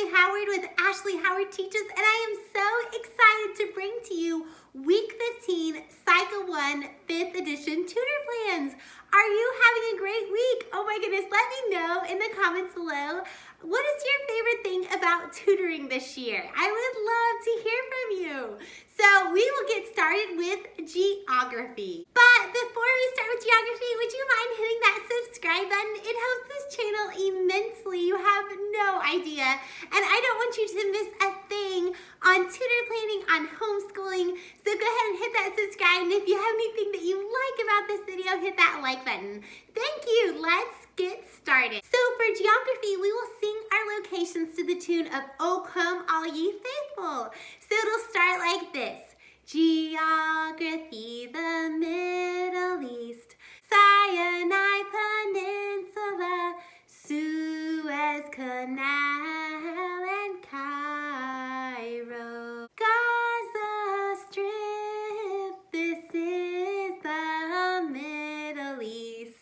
Ashley Howard with Ashley Howard Teaches, and I am so excited to bring to you Week 15, Cycle 1, 5th edition tutor plans. Are you having a great week? Oh my goodness, let me know in the comments below. What is your favorite thing about tutoring this year? I would love to hear from you. So we will get started with geography. But before we start with geography, would you mind hitting that subscribe button? It helps this channel immensely. You have no idea. And I don't want you to miss a thing on tutor planning, on homeschooling. So go ahead and hit that subscribe. And if you have anything that you like about this video, hit that like button. Thank you. Let's get started. So for geography, we will sing our locations to the tune of "O Come All Ye Faithful." So it'll start like this. Geography, the Middle East, Sinai Peninsula, Suez Canal and Cairo, Gaza Strip, this is the Middle East.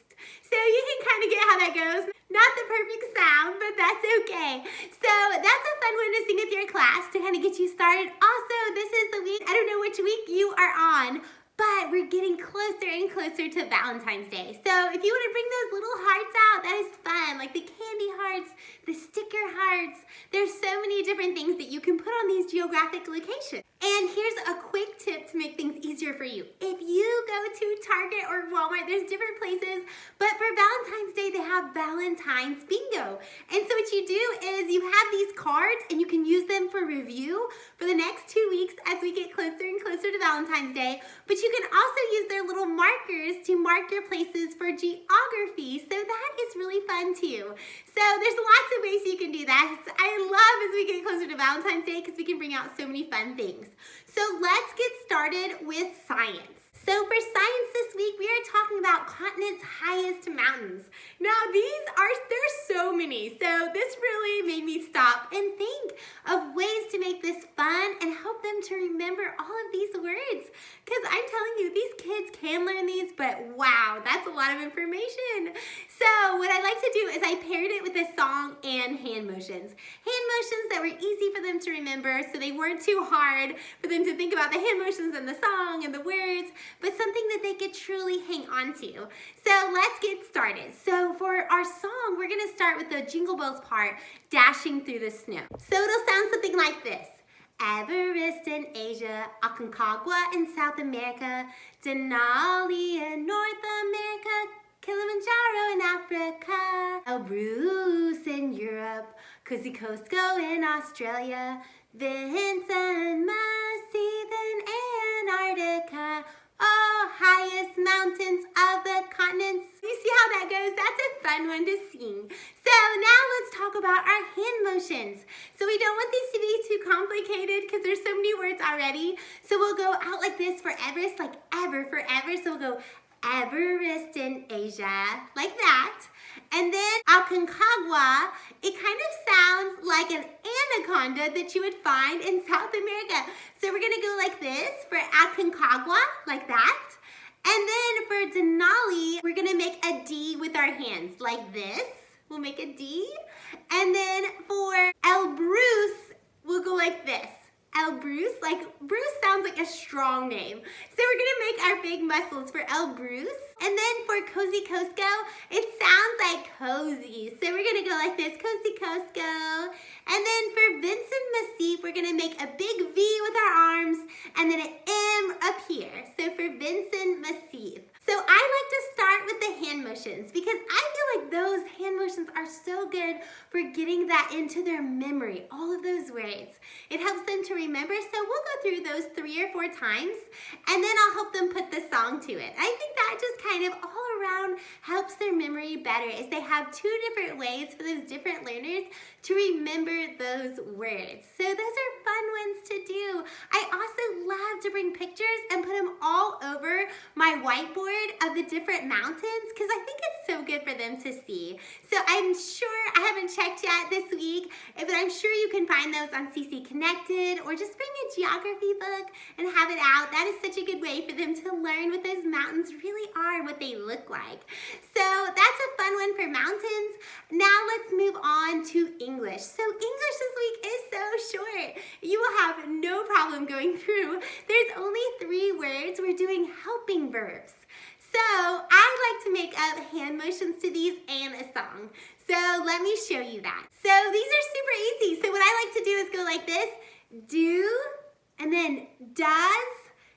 So you can kind of get how that goes. Not the perfect sound, but that's okay. So that's a fun one to sing with your class to kind of get you started. Also, this is the week, I don't know which week you are on, but we're getting closer and closer to Valentine's Day. So if you want to bring those little hearts out, that is fun. Like the candy hearts, the sticker hearts. There's so many different things that you can put on these geographic locations. And here's a quick tip to make things easier for you. If you go to Target or Walmart, there's different places, but for Valentine's Day, they have Valentine's Bingo. And so what you do is you have these cards and you can use them for review for the next 2 weeks as we get closer and closer to Valentine's Day. But you can also use their little markers to mark your places for geography. So that is really fun too. So there's lots of ways you can do that. I love as we get closer to Valentine's Day because we can bring out so many fun things. So let's get started with science. So for science this week, we are talking about continent's highest mountains. Now there's so many, so this really made me stop and think of ways to make this fun and help them to remember all of these words. Because I'm telling you, these kids can learn these, but wow, that's a lot of information. So what I like to do is I paired it with a song and hand motions. Hand motions that were easy for them to remember, so they weren't too hard for them to think about the hand motions and the song and the words, but something that they could truly hang on to. So let's get started. So for our song, we're gonna start with the Jingle Bells part, dashing through the snow. So it'll sound something like this. Everest in Asia, Aconcagua in South America, Denali in North America, Kilimanjaro in Africa, Elbrus in Europe, Kosciuszko in Australia, Vincent Massif in Antarctica. Oh, highest mountains of the continents. You see how that goes? That's a fun one to sing. So now let's talk about our hand motions. So we don't want these to be too complicated because there's so many words already. So we'll go out like this for Everest, like ever, forever. So we'll go Everest in Asia, like that. And then Aconcagua, it kind of sounds like an anaconda that you would find in South America. So we're gonna go like this for Aconcagua, like that. And then for Denali, we're gonna make a D with our hands, like this. We'll make a D. And then for Elbrus, we'll go like this. Elbrus, like Bruce sounds like a strong name. So we're gonna make our big muscles for Elbrus. And then for Kosciuszko, it sounds like cozy. So we're gonna go like this, Kosciuszko. And then for Vincent Massif, we're gonna make a big V with our arms and then an M up here. So for Vincent Massif. So I like to start with the hand motions because I feel like those hand motions are so good for getting that into their memory, all of those words. It helps them to remember, so we'll go through those 3 or 4 times and then I'll help them put the song to it. I think that just kind of all around helps their memory better as they have 2 different ways for those different learners to remember those words. So those are fun ones to do. I also love to bring pictures and put them all over my whiteboard of the different mountains because I think it's so good for them to see. So I'm sure, I haven't checked yet this week, but I'm sure you can find those on CC Connected or just bring a geography book and have it out. That is such a good way for them to learn what those mountains really are, what they look like. So that's a fun one for mountains. Now let's move on to English. So English this week, short. You will have no problem going through. There's only 3 words. We're doing helping verbs. So I like to make up hand motions to these and a song. So let me show you that. So these are super easy. So what I like to do is go like this, do, and then does,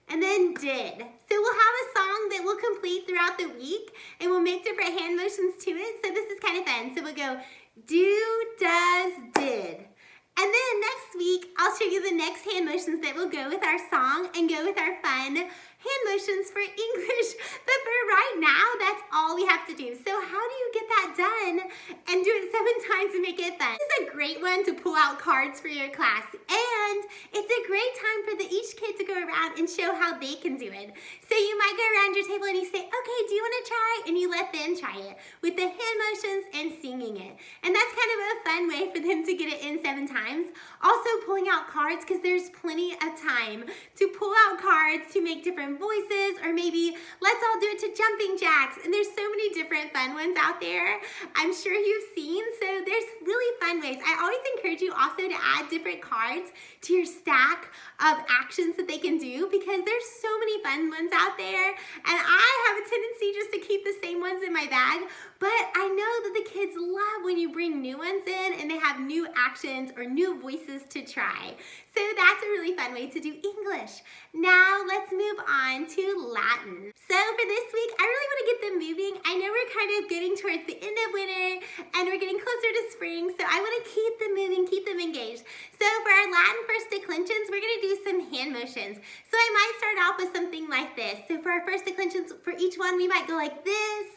and then did. So we'll have a song that we'll complete throughout the week, and we'll make different hand motions to it. So this is kind of fun. So we'll go do, does, did. And then next week, I'll show you the next hand motions that will go with our song and go with our fun hand motions for English. But for right now, that's all we have to do. So how do you get that done and do it 7 times and make it fun? This is a great one to pull out cards for your class. And it's a great time for each kid to go around and show how they can do it. So you might go around your table and you say, okay, do you want to try? And you let them try it with the hand motions and singing it. And that's kind of a fun way for them to get it in 7 times. Also pulling out cards, because there's plenty of time to pull out cards to make different voices, or maybe let's all do it to jumping jacks. And there's so many different fun ones out there I'm sure you've seen. So there's really fun ways. I always encourage you also to add different cards to your stack of actions that they can do, because there's so many fun ones out there. And I have a tendency just to keep the same ones in my bag, but I know that the kids love when you bring new ones in and they have new actions or new voices to try. So that's a really fun way to do English. Now let's move on to Latin. So for this week, I really want to get them moving. I know we're kind of getting towards the end of winter and we're getting closer to spring, so I want to keep them moving, keep them engaged. So for our Latin first declensions, we're going to do some hand motions. So I might start off with something like this. So for our first declensions, for each one, we might go like this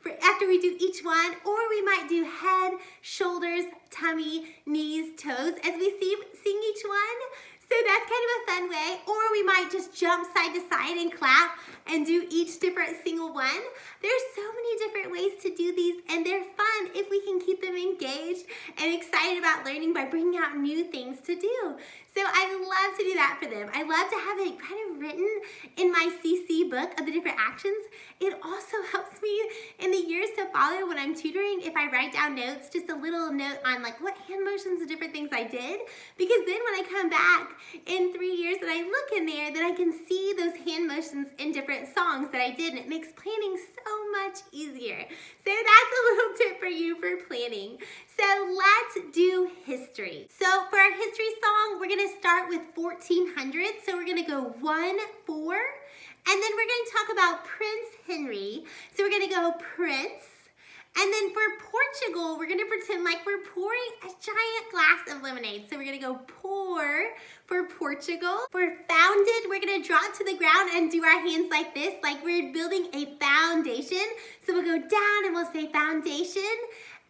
after we do each one, or we might do head, shoulders, tummy, knees, toes as we sing each one. So that's kind of a fun way. Or we might just jump side to side and clap and do each different single one. There's so many different ways to do these, and they're fun if we can keep them engaged and excited about learning by bringing out new things to do. So I love to do that for them. I love to have it kind of written in my CC book of the different actions. It also helps me in the years to follow when I'm tutoring, if I write down notes, just a little note on like what hand motions and different things I did. Because then when I come back in 3 years and I look in there, then I can see those hand motions in different songs that I did, and it makes planning so much easier. So that's a little tip for you for planning. So let's do history. So for our history song, we're gonna start with 1400. So we're gonna go 1, 4, and then we're gonna talk about Prince Henry. So we're gonna go Prince. And then for Portugal, we're gonna pretend like we're pouring a giant glass of lemonade. So we're gonna go pour for Portugal. For founded, we're gonna drop to the ground and do our hands like this, like we're building a foundation. So we'll go down and we'll say foundation.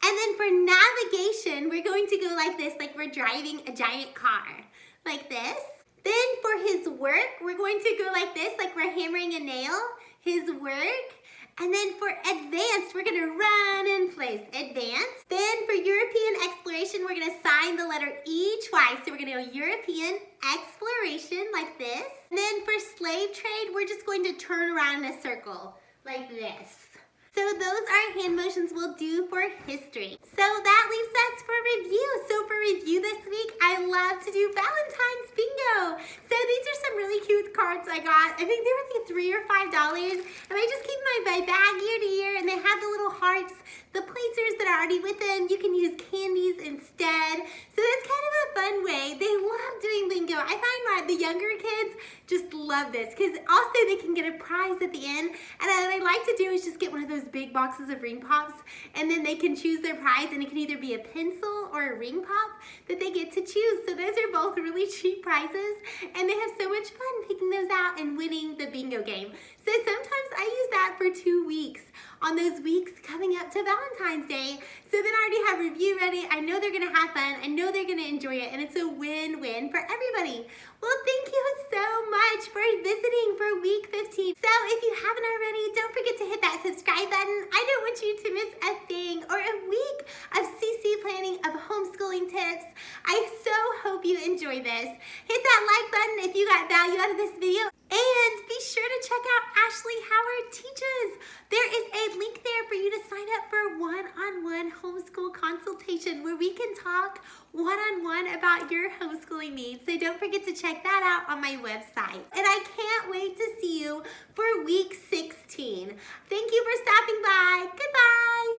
And then for navigation, we're going to go like this, like we're driving a giant car, like this. Then for his work, we're going to go like this, like we're hammering a nail, his work. And then for advanced, we're gonna run in place, advanced. Then for European exploration, we're gonna sign the letter E twice. So we're gonna go European exploration, like this. And then for slave trade, we're just going to turn around in a circle, like this. So those are hand motions we'll do for history. So that leaves us for review. So for review this week, I love to do Valentine's bingo. So these are some really cute cards I got. I think they were like $3 or $5. And I just keep them in my bag year to year, and they have the little hearts, the placers that are already with them. You can use candies instead. So that's kind of a fun way. They love doing bingo. I find the younger kids just love this, because also they can get a prize at the end. And what I like to do is just get one of those big boxes of ring pops, and then they can choose their prize, and it can either be a pencil or a ring pop that they get to choose. So those are both really cheap prizes, and they have so much fun picking those out and winning the bingo game. So sometimes I use that for 2 weeks on those weeks coming up to Valentine's Day. So then I already have review ready. I know they're gonna have fun. I know they're gonna enjoy it, and it's a win-win for everybody. Well, thank you so much for visiting for week 15. So if you haven't already, don't forget to hit that subscribe button. I don't want you to miss a thing or a week of CC planning of homeschooling tips. I so hope you enjoy this. Hit that like button if you got value out of this video. And be sure to check out Ashley Howard Teaches. There is a link there for you to sign up for one-on-one Homeschool Consultation, where we can talk one-on-one about your homeschooling needs. So don't forget to check that out on my website. And I can't wait to see you for week 6